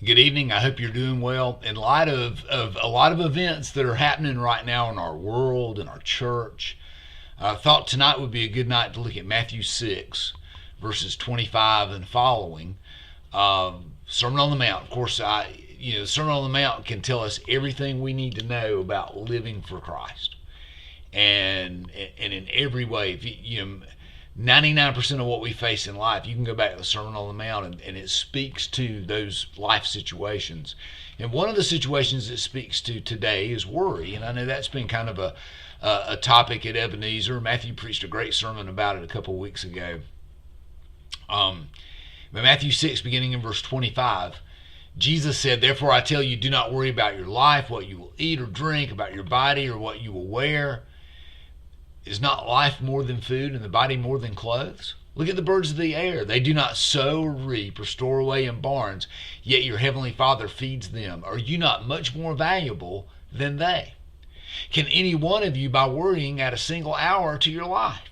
Good evening. I hope you're doing well. In light of a lot of events that are happening right now in our world, in our church, I thought tonight would be a good night to look at Matthew 6, verses 25 and following. Sermon on the Mount. Of course, the Sermon on the Mount can tell us everything we need to know about living for Christ. And in every way, if you 99% of what we face in life, you can go back to the Sermon on the Mount and it speaks to those life situations. And one of the situations it speaks to today is worry. And I know that's been kind of a topic at Ebenezer. Matthew preached a great sermon about it a couple of weeks ago. But Matthew 6, beginning in verse 25, Jesus said, "Therefore I tell you, do not worry about your life, what you will eat or drink, about your body or what you will wear. Is not life more than food and the body more than clothes? Look at the birds of the air. They do not sow or reap or store away in barns, yet your heavenly Father feeds them. Are you not much more valuable than they? Can any one of you, by worrying, add a single hour to your life?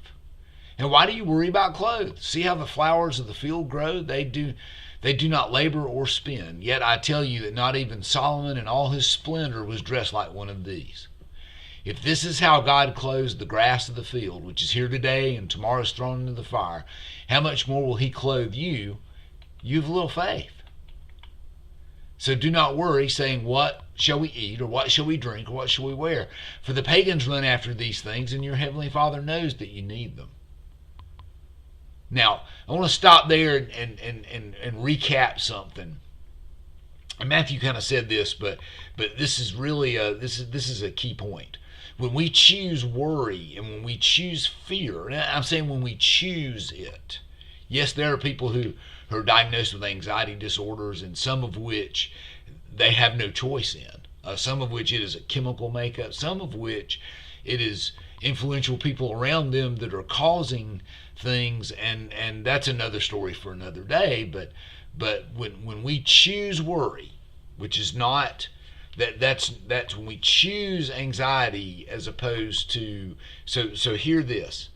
And why do you worry about clothes? See how the flowers of the field grow? They do not labor or spin. Yet I tell you that not even Solomon in all his splendor was dressed like one of these. If this is how God clothes the grass of the field, which is here today and tomorrow is thrown into the fire, how much more will he clothe you? You have little faith. So do not worry, saying, what shall we eat, or what shall we drink, or what shall we wear? For the pagans run after these things, and your heavenly Father knows that you need them." Now, I want to stop there and recap something. And Matthew kind of said this, but this is really this is a key point. When we choose worry and when we choose fear, and I'm saying when we choose it, yes, there are people who are diagnosed with anxiety disorders, and some of which they have no choice in. Some of which it is a chemical makeup, some of which it is influential people around them that are causing things, and that's another story for another day. But when we choose worry, which is not that's when we choose anxiety as opposed to so hear this.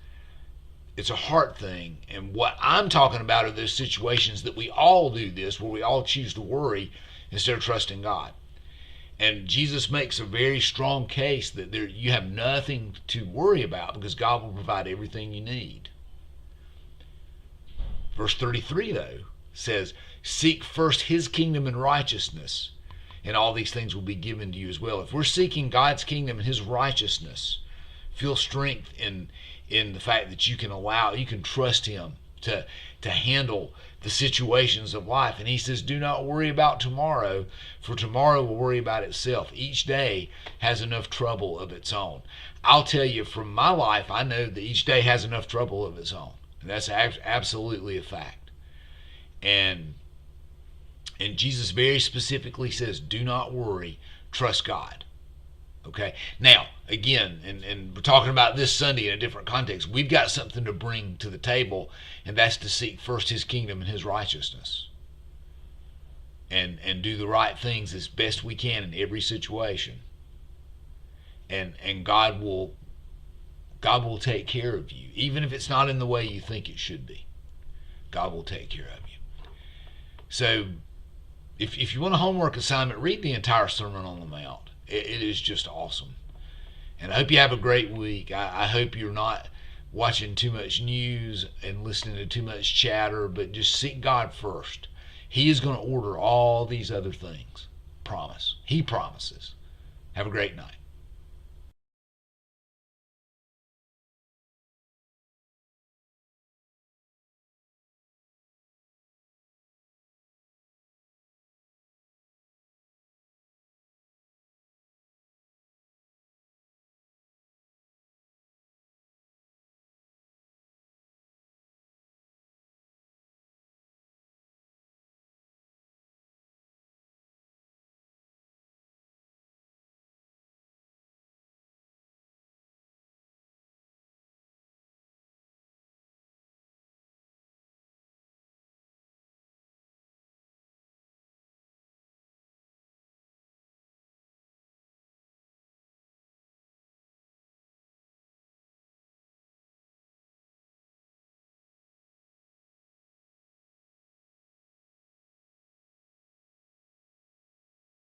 It's a heart thing, and what I'm talking about are those situations that we all do this, where we all choose to worry instead of trusting God. And Jesus makes a very strong case that you have nothing to worry about because God will provide everything you need. Verse 33, though, says, "Seek first his kingdom and righteousness, and all these things will be given to you as well." If we're seeking God's kingdom and his righteousness, feel strength in the fact that you can trust him to handle the situations of life. And he says, do not worry about tomorrow, for tomorrow will worry about itself. Each day has enough trouble of its own. I'll tell you, from my life, I know that each day has enough trouble of its own. And that's absolutely a fact. And Jesus very specifically says, do not worry, trust God. Okay? Now, again, and we're talking about this Sunday in a different context. We've got something to bring to the table, and that's to seek first his kingdom and his righteousness. And do the right things as best we can in every situation. And God will take care of you, even if it's not in the way you think it should be. God will take care of you. So, if you want a homework assignment, read the entire Sermon on the Mount. It is just awesome. And I hope you have a great week. I hope you're not watching too much news and listening to too much chatter, but just seek God first. He is going to order all these other things. Promise. He promises. Have a great night.